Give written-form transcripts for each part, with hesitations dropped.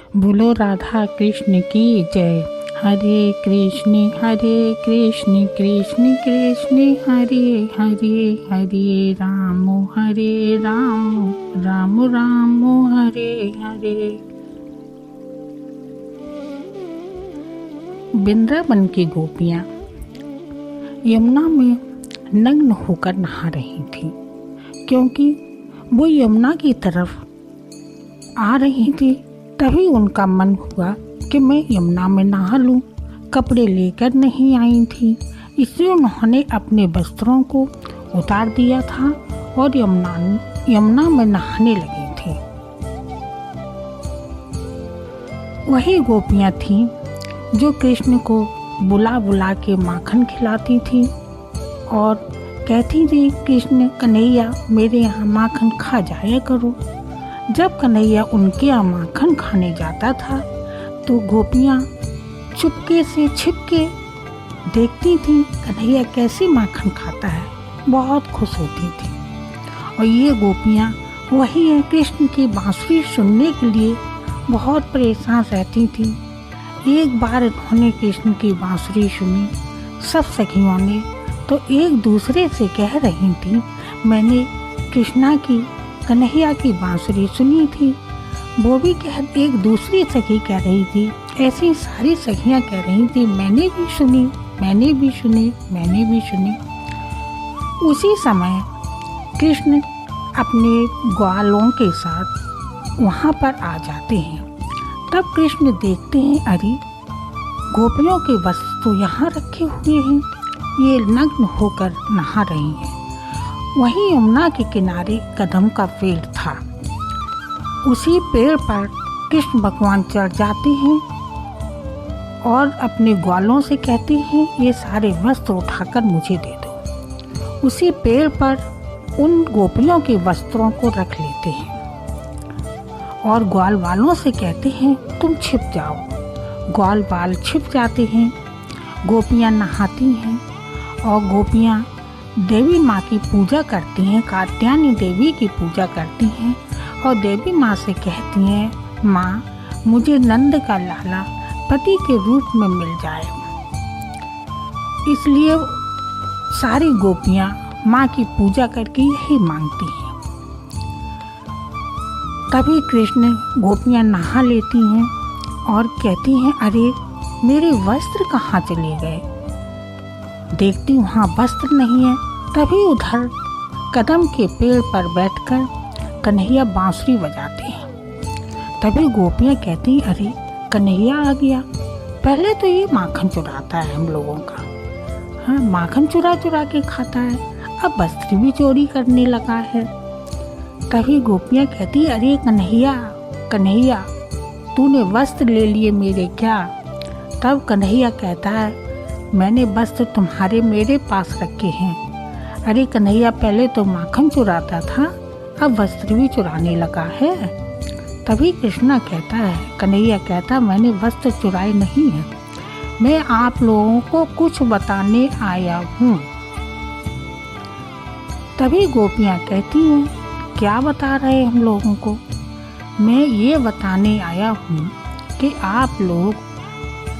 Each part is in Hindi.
बोलो राधा कृष्ण की जय। हरे कृष्ण कृष्ण कृष्ण हरे हरे, हरे राम राम राम हरे हरे। वृंदावन की गोपियाँ यमुना में नग्न होकर नहा रही थी, क्योंकि वो यमुना की तरफ आ रही थी। तभी उनका मन हुआ कि मैं यमुना में नहा लूं। कपड़े लेकर नहीं आई थी, इसलिए उन्होंने अपने वस्त्रों को उतार दिया था और यमुना में नहाने लगी थी। वही गोपियाँ थीं जो कृष्ण को बुला बुला के माखन खिलाती थी और कहती थी, कृष्ण कन्हैया मेरे यहाँ माखन खा जाया करो। जब कन्हैया उनके यहाँ माखन खाने जाता था तो गोपियाँ चुपके से छिपके देखती थी कन्हैया कैसे माखन खाता है, बहुत खुश होती थी। और ये गोपियाँ वही है, कृष्ण की बांसुरी सुनने के लिए बहुत परेशान रहती थी। एक बार उन्होंने कृष्ण की बांसुरी सुनी, सब सखियों ने, तो एक दूसरे से कह रही थी, मैंने कृष्णा की कन्हैया की बांसुरी सुनी थी। वो भी एक दूसरी सखी कह रही थी, ऐसी सारी सखियां कह रही थी, मैंने भी सुनी, मैंने भी सुनी, मैंने भी सुनी। उसी समय कृष्ण अपने ग्वालों के साथ वहाँ पर आ जाते हैं। तब कृष्ण देखते हैं, अरे गोपियों के वस्त्र तो यहाँ रखे हुए हैं, ये नग्न होकर नहा रही हैं। वहीं यमुना के किनारे कदम का पेड़ था, उसी पेड़ पर कृष्ण भगवान चढ़ जाते हैं और अपने ग्वालों से कहते हैं, ये सारे वस्त्र उठाकर मुझे दे दो। उसी पेड़ पर उन गोपियों के वस्त्रों को रख लेते हैं और ग्वाल वालों से कहते हैं, तुम छिप जाओ। ग्वाल वाल छिप जाते हैं। गोपियाँ नहाती हैं और गोपियाँ देवी माँ की पूजा करती हैं, कात्यायनी देवी की पूजा करती हैं और देवी माँ से कहती हैं, माँ मुझे नंद का लाला पति के रूप में मिल जाए। इसलिए सारी गोपियाँ माँ की पूजा करके यही मांगती हैं। तभी कृष्ण गोपियाँ नहा लेती हैं और कहती हैं, अरे मेरे वस्त्र कहाँ चले गए। देखती हूँ वहाँ वस्त्र नहीं है। तभी उधर कदम के पेड़ पर बैठकर कन्हैया बांसुरी बजाते हैं। तभी गोपियाँ कहती हैं, अरे कन्हैया आ गया। पहले तो ये माखन चुराता है हम लोगों का, हाँ माखन चुरा चुरा के खाता है, अब वस्त्र भी चोरी करने लगा है। तभी गोपियाँ कहती, अरे कन्हैया कन्हैया तूने वस्त्र ले लिए मेरे क्या। तब कन्हैया कहता है, मैंने वस्त्र तुम्हारे मेरे पास रखे हैं। अरे कन्हैया पहले तो माखन चुराता था, अब वस्त्र भी चुराने लगा है। तभी कृष्णा कहता है, कन्हैया कहता, मैंने वस्त्र चुराए नहीं हैं, मैं आप लोगों को कुछ बताने आया हूँ। तभी गोपियाँ कहती हैं, क्या बता रहे हम लोगों को। मैं ये बताने आया हूँ कि आप लोग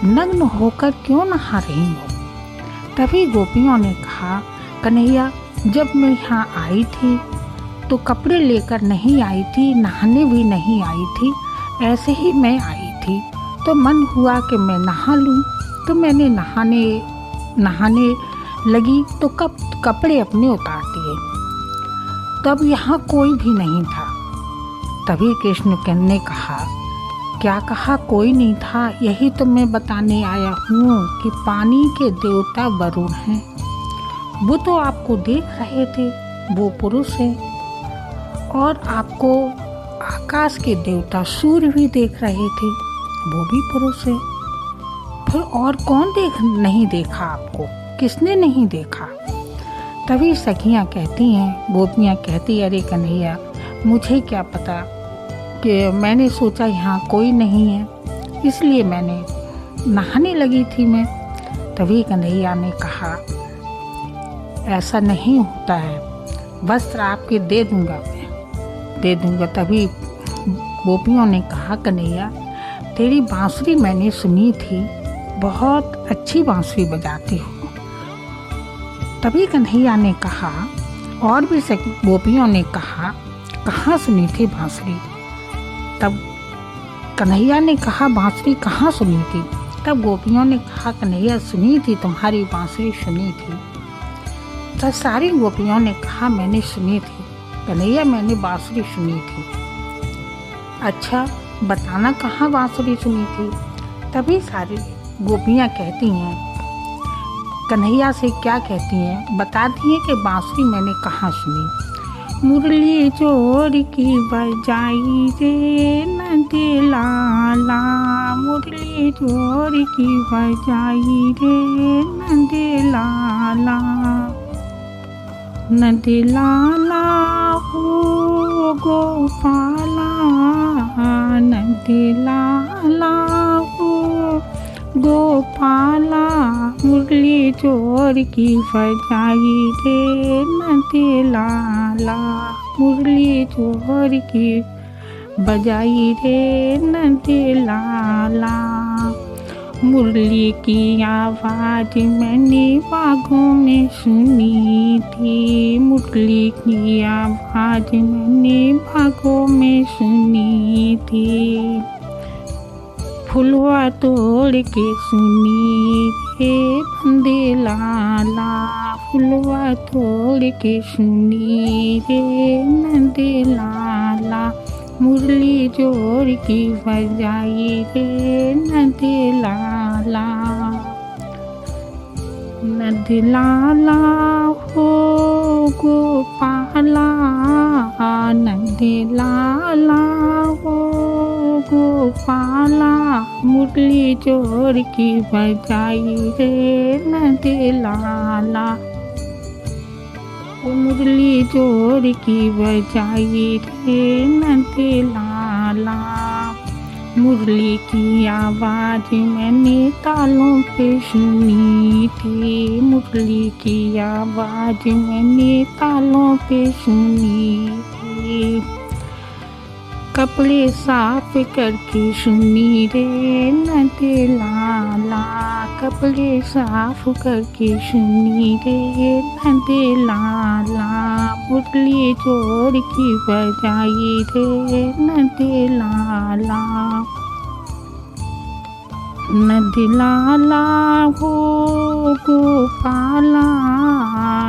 नग्न होकर क्यों नहा रही हो। तभी गोपियों ने कहा, कन्हैया जब मैं यहाँ आई थी तो कपड़े लेकर नहीं आई थी, नहाने भी नहीं आई थी, ऐसे ही मैं आई थी, तो मन हुआ कि मैं नहा लूँ। तो मैंने नहाने लगी तो कपड़े अपने उतार दिए। तब यहाँ कोई भी नहीं था। तभी कृष्ण ने कहा, क्या कहा कोई नहीं था। यही तो मैं बताने आया हूँ कि पानी के देवता वरुण हैं, वो तो आपको देख रहे थे, वो पुरुष है। और आपको आकाश के देवता सूर्य भी देख रहे थे, वो भी पुरुष है। फिर और कौन नहीं देखा आपको, किसने नहीं देखा। तभी सखियाँ कहती हैं, गोपियाँ कहती, अरे कन्हैया मुझे क्या पता, कि मैंने सोचा यहाँ कोई नहीं है, इसलिए मैंने नहाने लगी थी मैं। तभी कन्हैया ने कहा, ऐसा नहीं होता है, वस्त्र आपके दे दूंगा, मैं दे दूंगा। तभी गोपियों ने कहा, कन्हैया तेरी बांसुरी मैंने सुनी थी, बहुत अच्छी बांसुरी बजाती हो। तभी कन्हैया ने कहा, और भी सब गोपियों ने कहा, कहाँ सुनी थी बांसुरी? तब कन्हैया ने कहा, बांसुरी कहाँ सुनी थी? तब गोपियों ने कहा, कन्हैया सुनी थी, तुम्हारी बांसुरी सुनी थी। तब सारी गोपियों ने कहा, मैंने सुनी थी कन्हैया, मैंने बांसुरी सुनी थी। अच्छा बताना कहाँ बांसुरी सुनी थी? तभी सारी गोपियाँ कहती हैं, कन्हैया से क्या कहती हैं, बताती हैं कि बांसुरी मैंने कहाँ सुनी। मुरली जोड़ की बजाई रे नंद लाला, मुरली जोड़ की बजाई रे नंद लाला, नंद लाला हो गोपाला, नंद लाला हो गोपाला, मुरली जोड़ की बजाई रे नंद लाला, मुरली जोड़ की बजाई रे नंद लाला। मुरली की आवाज़ मैंने बागों में सुनी थी, मुरली की आवाज़ मैंने बागों में सुनी थी। फुलवा तोड़ के सुनी रे बंदे लाला, फुलवा तोड़ के सुनी रे नंदे लाला, मुरली जोड़ की बजाई रे नंदे लाला, नंद लाला हो गोपाला, नंद लाला हो गोपाला, मुरली जोड़ की बजाई रे नंद लाला, मुरली जोड़ की बजाई रे नंद लाला। मुरली की आवाज़ मैंने तालों पे सुनी थी, मुरली की आवाज़ मैंने तालों पे सुनी थी। कपड़े साफ करके सुनी रे नंद लाला, कपड़े साफ करके सुनी रे नंद लाला, मुरली जोड़ की बजाई रे नंद लाला, नंद लाला हो गोपाला,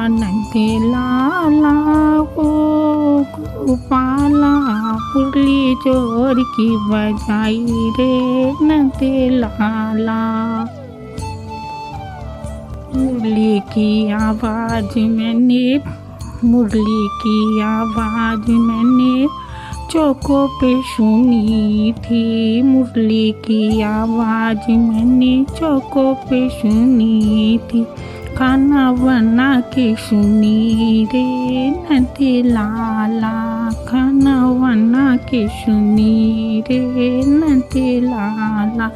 नंद लाला हो गोपाला, मुरली जोड़ की बजाई रे नंद लाला। मुरली की आवाज़ मैंने, मुरली की आवाज़ मैंने चौकों पे सुनी थी, मुरली की आवाज़ मैंने चौकों पे सुनी थी। खाना बना के सुनी रे नंद लाला, खाना बना के सुनी रे नंद लाला,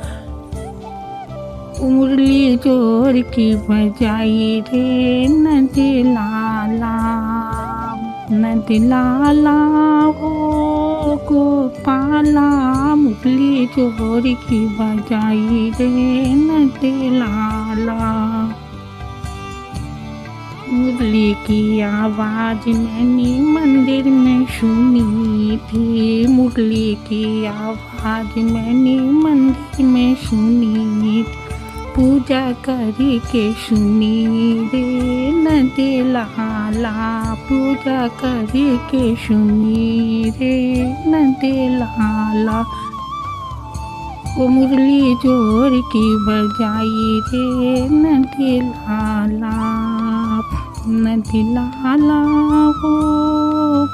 मुरली जोड़ की बजाई रे नंद लाला, नंद लाला हो गोपाला, मुरली जोड़ की बजाई रे नंद लाला। मुरली की आवाज़ मैंने मंदिर में सुनी थी, मुरली की आवाज़ मैंने मंदिर में सुनी थी। पूजा करके सुनी रे नंद लाला, पूजा करके सुनी रे नंद लाला, वो मुरली जोड़ की बजाई रे नंद लाला, नंद लाला हो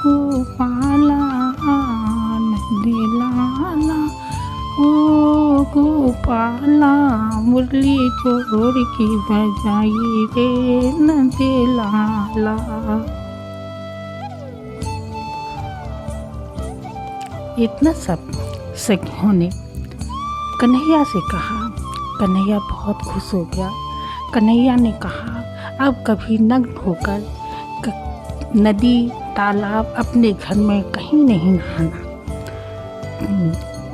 गोपाला, नंद लाला हो गोपाला, मुरली जोड़ की बजाई रे नंद लाला। इतना सब सखियों ने कन्हैया से कहा। कन्हैया बहुत खुश हो गया। कन्हैया ने कहा, अब कभी नग्न होकर नदी तालाब अपने घर में कहीं नहीं नहाना।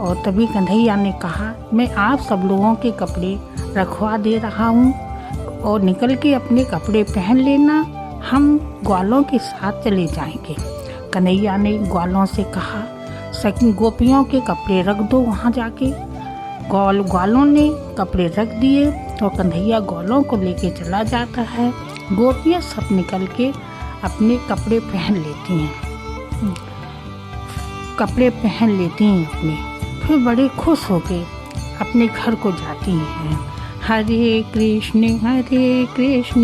और तभी कन्हैया ने कहा, मैं आप सब लोगों के कपड़े रखवा दे रहा हूँ और निकल के अपने कपड़े पहन लेना, हम ग्वालों के साथ चले जाएंगे। कन्हैया ने ग्वालों से कहा, गोपियों के कपड़े रख दो वहाँ जाके। ग्वालों ने कपड़े रख दिए और कन्हैया ग्वालों को लेके चला जाता है। गोपियाँ सब निकल के अपने कपड़े पहन लेती हैं, कपड़े पहन लेती हैं अपने, फिर बड़े खुश होके अपने घर को जाती हैं। हरे कृष्ण कृष्ण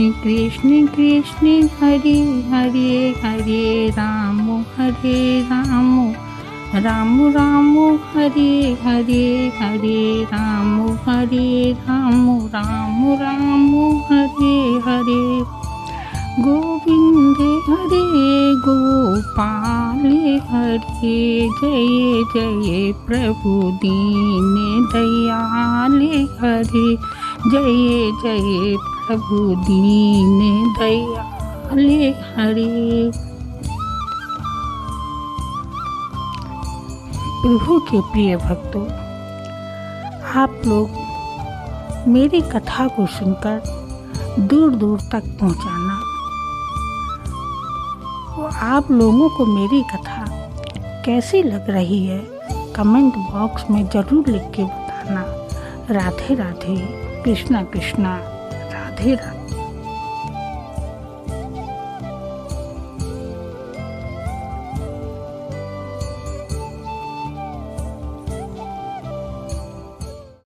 कृष्ण हरे हरे, हरे राम राम राम हरे हरे, हरे राम राम राम हरे हरे। गोविंद हरे गोपाल हरे, जय जय प्रभु दीन दयाल हरे, जय जय प्रभु दीन दयाल हरे। प्रभु के प्रिय भक्तों, आप लोग मेरी कथा को सुनकर दूर दूर तक पहुंचाना। आप लोगों को मेरी कथा कैसी लग रही है कमेंट बॉक्स में ज़रूर लिख के बताना। राधे राधे, कृष्णा कृष्णा, राधे राधे।